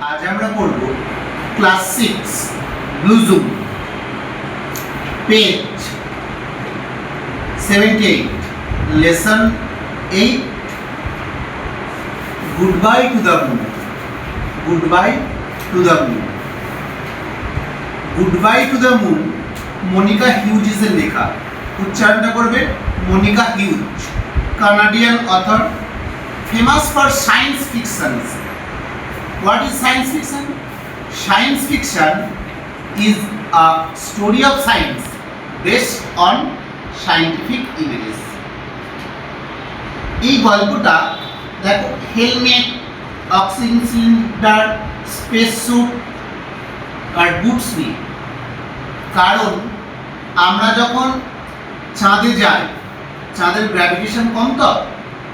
আজ আমরা পড়ব ক্লাস 6 ব্লুজুম page 78 lesson 8 goodbye to the moon. Goodbye to the moon. Goodbye to the moon Monica হিউজেসের লেখা। উচ্চারণটা করবে Monica Hughes, Canadian author, famous for science fictions. What is science fiction? Science fiction is a story of science based on scientific evidence. এই গল্পটা দেখো helmet, oxygen cylinder, space suit আর boots নিয়ে। কারণ আমরা যখন চাঁদে যাই, চাঁদের গ্র্যাভিটেশন কম তো,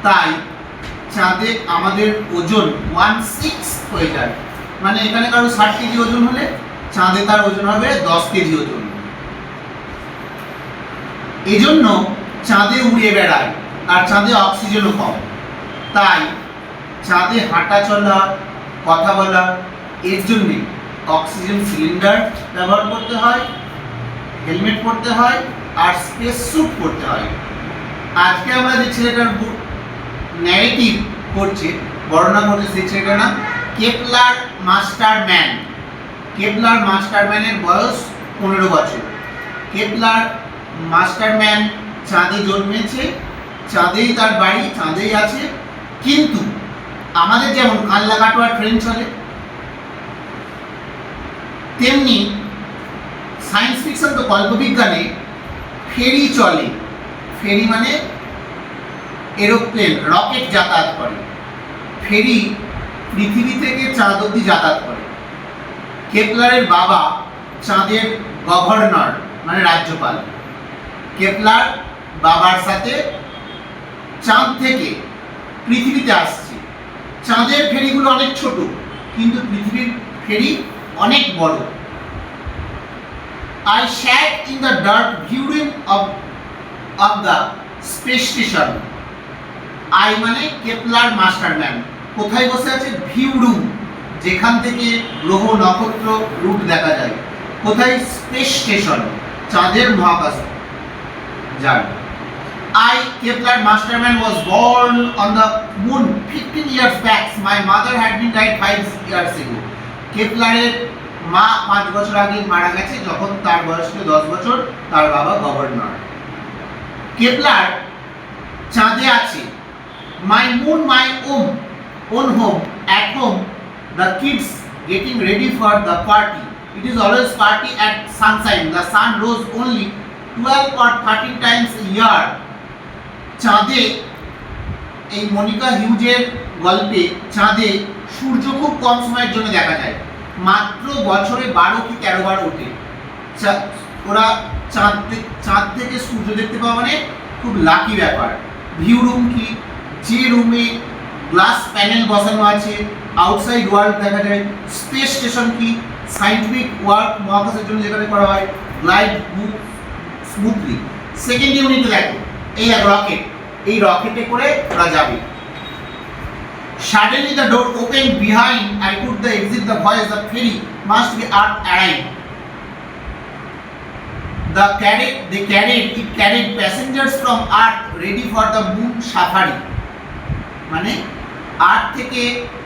তাই চাঁদে আমাদের ওজন 1/6 হয়ে যায়। মানে এখানে কারো 60 কেজি ওজন হলে চাঁদে তার ওজন হবে 10 কেজি ওজন। এই জন্য চাঁদে উড়ে বেড়ায়, আর চাঁদে অক্সিজেনও কম। তাই চাঁদে হাঁটা চলা, কথা বলা, এর জন্যে অক্সিজেন সিলিন্ডার ব্যবহার করতে হয়, হেলমেট পরতে হয় আর স্পেস স্যুট পরতে হয়। আজকে আমরা যে ছেলেটার ন্যারেটিভ করছে, বর্ণনা করছে, সেই ছেলেটার নাম কেপলার মাস্টারম্যান। কেপলার মাস্টারম্যানের বয়স 15 বছর। কেপলার মাস্টারম্যান চাঁদে জন্মেছে, চাঁদেই তার বাড়ি, চাঁদেই আছে। কিন্তু আমাদের যেমন কাল্লা কাটোয়া ট্রেন চলে, তেমনি সায়েন্স ফিকশন তো কল্পবিজ্ঞানে ফেরি চলে। ফেরি মানে এরোপ্লেন, রকেট যাতায়াত করে। ফেরি পৃথিবী থেকে চাঁদ অবধি যাতায়াত করে। কেপলারের বাবা চাঁদের গভর্নর মানে রাজ্যপাল। কেপলার বাবার সাথে চাঁদ থেকে পৃথিবীতে আসছে। চাঁদের ফেরিগুলো অনেক ছোট, কিন্তু পৃথিবীর ফেরি অনেক বড়। I sat in the dark viewing of the space station. I মানে কেপলার মাস্টারম্যান কোথায় বসে আছে? ভিউ রুম, যেখান থেকে গ্রহ নক্ষত্র রূপ দেখা যায়। কোথায়? স্পেস স্টেশন, চাঁদের মহাকাশ যান। I, Kepler Masterman, was born on the moon 15 years back. My mother had been died 5 years ago. কেপলারের মা 5 বছর আগে মারা গেছে, যখন তার বয়স ছিল 10 বছর। তার বাবা গভর্নর। কেপলার চাঁদে আছে। My moon, my own home. At home, the kids getting ready for the party. It is always party at sunshine. The sun rose only 12 or 13 times a year. চাঁদে এই মনিকা হিউজের গল্পে চাঁদে সূর্য খুব কম সময়ের জন্য দেখা যায়। মাত্র বছরে 12 কি 13 বার ওঠে। ওরা চাঁদ থেকে সূর্য দেখতে পাওয়া মানে খুব লাকি ব্যাপার। ভিউ রুম কি? যে রুমে গ্লাস প্যানেল বসানো আছে, আউটসাইড ওয়ার্ল্ড দেখা যায়। স্পেস স্টেশন কি? সায়েন্টিফিক ওয়ার্ক মহাকাশের জন্য যেখানে করা হয়। Glide move smoothly. সেকেন্ড ইউনিটে দেখো, এই এক রকেট, এই রকেটে করে ওরা যাবে। Suddenly the door opened behind. I could the exit the voice. The ferry must be Earth arrived. It carried passengers from Earth ready for the moon safari. মানে আর্থ থেকে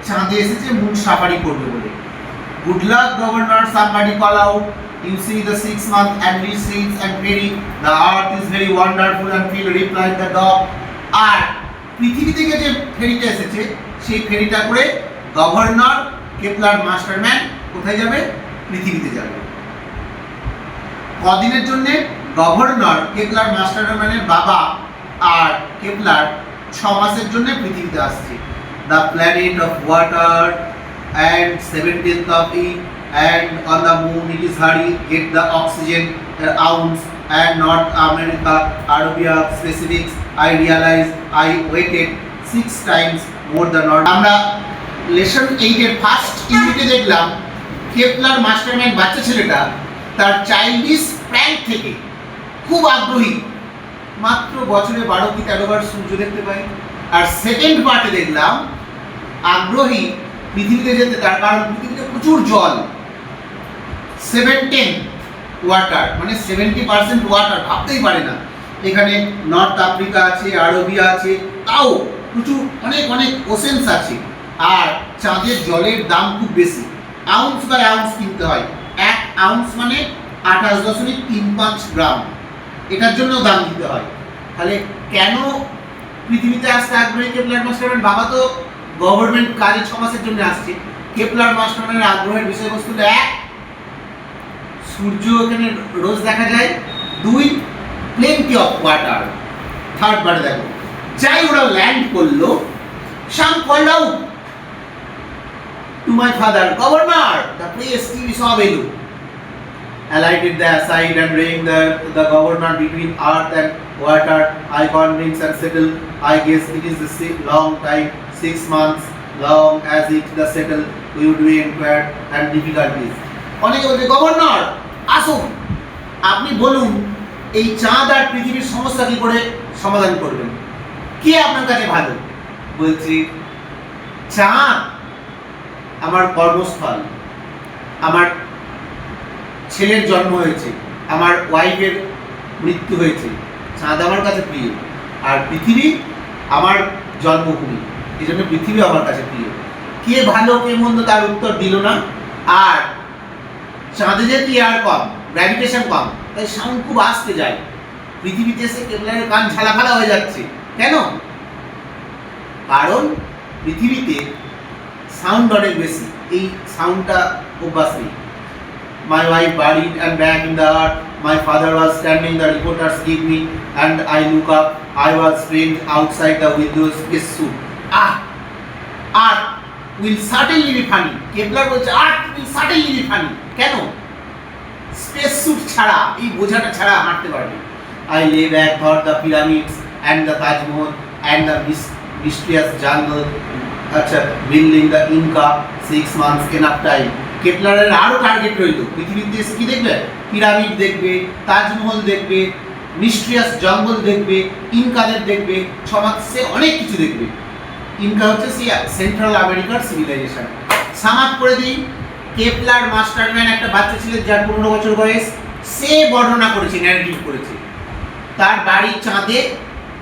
চাঁদে এসেছে মুন সাফারি করবে বলে। Good luck, Governor, somebody call out. You see the 6-month and we seeds and ferry. The earth is very wonderful and feel replied the dog. আর পৃথিবী থেকে যে ফেরিটা এসেছে, সেই ফেরিটা করে গভর্নর কেপলার মাস্টারম্যান কোথায় যাবে? পৃথিবীতে যাবে। কদিনের জন্য? গভর্নর কেপলার মাস্টারম্যানের বাবা আর কেপলার 6 মাসের জন্য পৃথিবীতে আসছে। The planet of water and 17th of it, and on the moon it is hurry get the oxygen ounce, and North America, Arabia, specifics. I realized I waited 6 times more than normal. আমরা lesson 8 এর first ইউনিটে দেখলাম Kepler Masterman বাচ্চা ছেলেটা তার childish prank থেকে খুব আগ্রহী। মাত্র বছরে 12 কি 13 বার সূর্য দেখতে পাই। আর সেকেন্ড পার্টে দেখলাম আগ্রহী পৃথিবীতে যেতে, তার কারণ পৃথিবীতে প্রচুর জল, 710 ওয়াটার, মানে 70% ওয়াটার, ভাবতেই পারে না। এখানে নর্থ আফ্রিকা আছে, আরবিয়া আছে, তাও প্রচুর অনেক অনেক ওশেন্স আছে। আর চাঁদের জলের দাম খুব বেশি, আউন্স বাই আউন্স কিনতে হয়। 1 আউন্স মানে 28.35 গ্রাম, এটার জন্য দাম দিতে হয়। তাহলে কেন পৃথিবীতে আসতে আগ্রহী কেপলার মাস্টারম্যান? বাবা তো গভর্নমেন্ট কাজে 6 মাসের জন্য আসছে। কেপলার মাস্টারম্যানের আগ্রহের বিষয়বস্তু 1, সূর্য এখানে রোজ দেখা যায়, 2, প্লেন্টি অফ ওয়াটার। থার্ড বারে দেখো, যাই ওরা ল্যান্ড করলো, some called out to my father, Governor, the place TV saw এলো। Alighted the side and rang the governor between earth and water. I convince and settle. I guess it is the long time, 6 months long as it the settle. We would be inquired and difficulties. অনেকে বলছে, governor আসুন, আপনি বলুন এই চাঁদ আর পৃথিবীর সমস্যা কি করে সমাধান করবেন, কে আপনার কাছে ভালো? বলছি, চাঁদ আমার কর্মস্থল, আমার ছেলের জন্ম হয়েছে, আমার ওয়াইফের মৃত্যু হয়েছে, চাঁদ আমার কাছে প্রিয়। আর পৃথিবী আমার জন্মভূমি, এই জন্য পৃথিবী আমার কাছে প্রিয়। কে ভালো কে মন্দ তার উত্তর দিল না। আর চাঁদে যেহেতু এয়ার কম, গ্র্যাভিটেশন কম, তাই সাউন্ড খুব আসতে যায়। পৃথিবীতে এসে কেবলারের কান ঝালাফালা হয়ে যাচ্ছে। কেন? কারণ পৃথিবীতে সাউন্ড অনেক বেশি, এই সাউন্ডটা অভ্যাস নেই। My wife buried and back in the earth. My father was standing, the reporters give me, and I look up. I was framed outside the window, space suit. Earth will certainly be funny. Kepler বলছে, Earth will certainly be funny. কেন? Space sweet ছাড়া, এই বোঝাটা ছাড়া হাঁটতে পারবে। I lay back, thought the pyramids and the Taj Mahal and the mysterious jungle, building the Inca, 6 months enough time. কেপলারের আরো target রইল, পৃথিবীতে এসে কি দেখবে? পিরামিড দেখবে, তাজমহল দেখবে, মিস্ট্রিয়াস জঙ্গল দেখবে, ইনকাদের দেখবে, 6 মাসে অনেক কিছু দেখবে। ইনকা হচ্ছে সেন্ট্রাল আমেরিকার সিভিলাইজেশন। সাম আপ করে দিই, কেপলার মাস্টারম্যান একটা বাচ্চা ছিলেন যার 15 বছর বয়স, সে বর্ণনা করেছে, ন্যারেটিভ করেছে তার বাড়ি চাঁদে,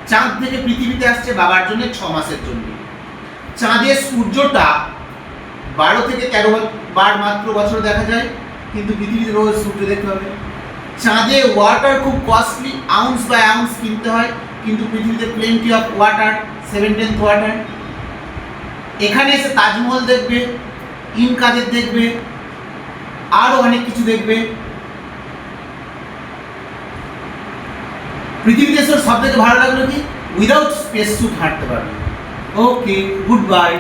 চাঁদ থেকে পৃথিবীতে আসছে বাবার জন্য 6 মাসের জন্য। চাঁদের সূর্যটা 12 থেকে 13 বার মাত্র বছর দেখা যায়, কিন্তু পৃথিবীতে রোজ সূর্য দেখতে হবে। চাঁদে ওয়াটার খুব কস্টলি, আউন্স বাই আউন্স কিনতে হয়, কিন্তু পৃথিবীতে প্লেন্টি অফ ওয়াটার, 7/10 ওয়াটার। এখানে এসে তাজমহল দেখবে, ইনকাদের দেখবে, আরো অনেক কিছু দেখবে। পৃথিবীতে সব থেকে ভালো লাগলো কি, উইদাউট স্পেস স্যুট হাঁটতে পারবে। ওকে, গুড বাই।